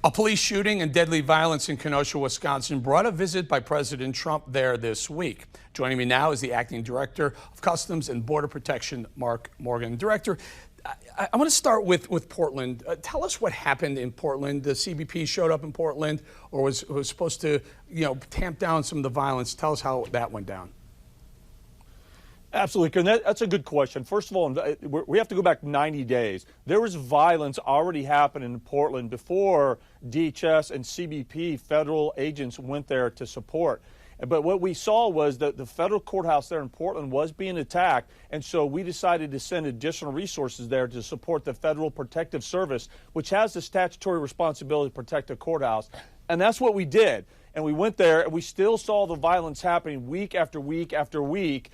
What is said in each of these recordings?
A police shooting and deadly violence in Kenosha, Wisconsin brought a visit by President Trump there this week. Joining me now is the Acting Director of Customs and Border Protection, Mark Morgan. Director, I want to start with Portland. Tell us what happened in Portland. The CBP showed up in Portland, or was supposed to, tamp down some of the violence. Tell us how that went down. Absolutely, and that's a good question. First of all, we have to go back 90 days. There was violence already happening in Portland before DHS and CBP federal agents went there to support. But what we saw was that the federal courthouse there in Portland was being attacked, and so we decided to send additional resources there to support the Federal Protective Service, which has the statutory responsibility to protect the courthouse. And that's what we did. And we went there, and we still saw the violence happening week after week after week,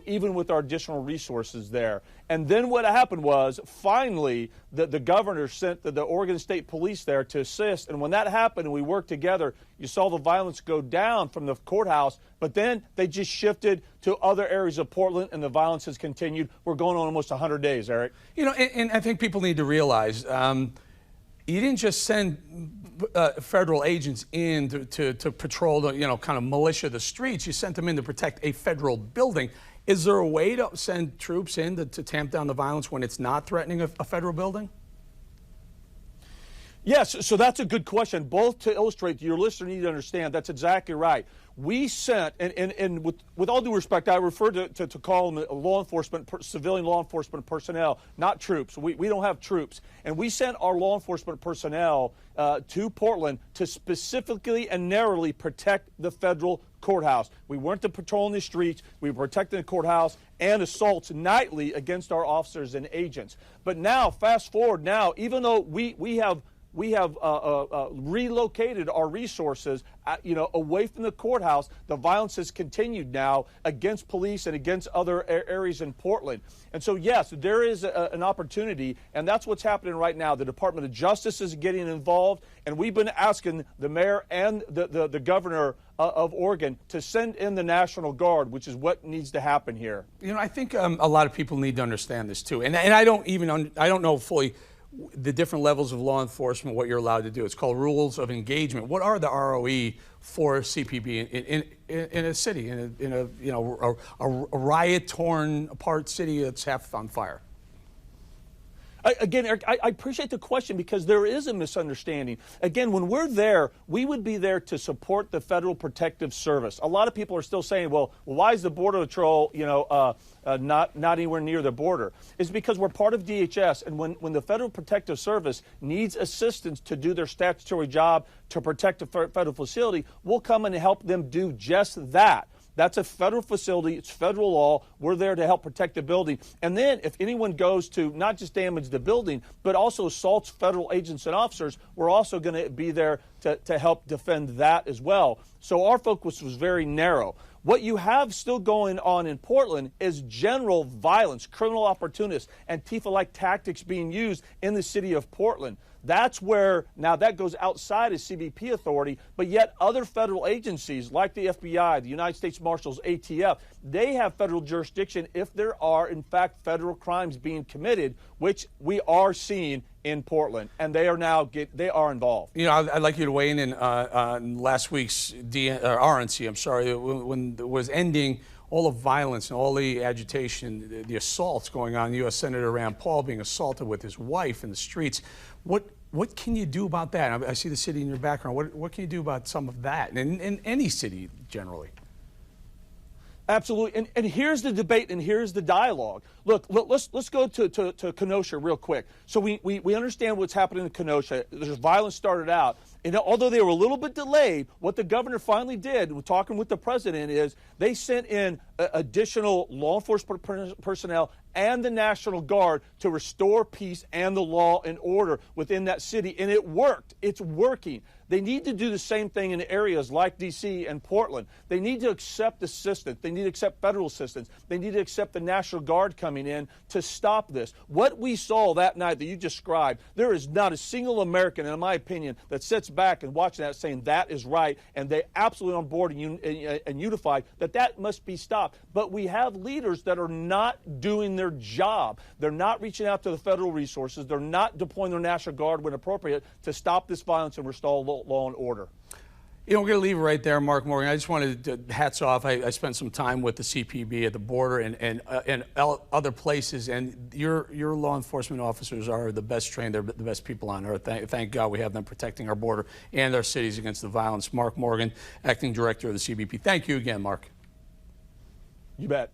even with our additional resources there. And then what happened was, finally, the governor sent the Oregon State Police there to assist. And when that happened and we worked together, you saw the violence go down from the courthouse. But then they just shifted to other areas of Portland, and the violence has continued. We're going on almost 100 days, Eric. And I think people need to realize you didn't just send federal agents in to patrol the, kind of militia the streets. You sent them in to protect a federal building. Is there a way to send troops in to tamp down the violence when it's not threatening a federal building? Yes, so that's a good question. Both to illustrate, your listener need to understand, that's exactly right. We sent, and with all due respect, I refer to call them law enforcement, civilian law enforcement personnel, not troops. We don't have troops. And we sent our law enforcement personnel to Portland to specifically and narrowly protect the federal courthouse. We weren't patrolling the streets. We were protecting the courthouse and assaults nightly against our officers and agents. But now, fast forward now, even though we have relocated our resources, away from the courthouse, the violence has continued now against police and against other areas in Portland. And so, yes, there is an opportunity, and that's what's happening right now. The Department of Justice is getting involved, and we've been asking the mayor and the governor of Oregon to send in the National Guard, which is what needs to happen here. I think a lot of people need to understand this too, and I don't know fully the different levels of law enforcement, what you're allowed to do. It's called rules of engagement. What are the ROE for CPB in a city, in a riot torn apart city that's half on fire? Again, Eric, I appreciate the question because there is a misunderstanding. Again, when we're there, we would be there to support the Federal Protective Service. A lot of people are still saying, well, why is the Border Patrol, not anywhere near the border? It's because we're part of DHS, and when the Federal Protective Service needs assistance to do their statutory job to protect a federal facility, we'll come in and help them do just that. That's a federal facility. It's federal law. We're there to help protect the building. And then if anyone goes to not just damage the building, but also assaults federal agents and officers, we're also going to be there to help defend that as well. So our focus was very narrow. What you have still going on in Portland is general violence, criminal opportunists, Antifa-like tactics being used in the city of Portland. That's where, now that goes outside of CBP authority, but yet other federal agencies like the FBI, the United States Marshals, ATF, they have federal jurisdiction if there are, in fact, federal crimes being committed, which we are seeing in Portland, and they are now they are involved. I'd like you to weigh in on last week's RNC, I'm sorry, when it was ending all the violence and all the agitation, the assaults going on. U.S. Senator Rand Paul being assaulted with his wife in the streets. What can you do about that? I see the city in your background. What can you do about some of that in any city generally? Absolutely, and here's the debate, and here's the dialogue. Look, let's go to Kenosha real quick. So we understand what's happening in Kenosha. There's violence started out, and although they were a little bit delayed, what the governor finally did, talking with the president, is they sent in additional law enforcement personnel and the National Guard to restore peace and the law and order within that city, and it worked. It's working. They need to do the same thing in areas like D.C. and Portland. They need to accept assistance. They need to accept federal assistance. They need to accept the National Guard coming in to stop this. What we saw that night that you described, there is not a single American, in my opinion, that sits back and watches that saying that is right, and they're absolutely on board and unified that must be stopped. But we have leaders that are not doing their their job. They're not reaching out to the federal resources. They're not deploying their National Guard when appropriate to stop this violence and restore law and order. You know, we're going to leave it right there, Mark Morgan. I just wanted to, hats off. I spent some time with the CPB at the border and other places, and your law enforcement officers are the best trained. They're the best people on earth. Thank God we have them protecting our border and our cities against the violence. Mark Morgan, Acting Director of the CBP. Thank you again, Mark. You bet.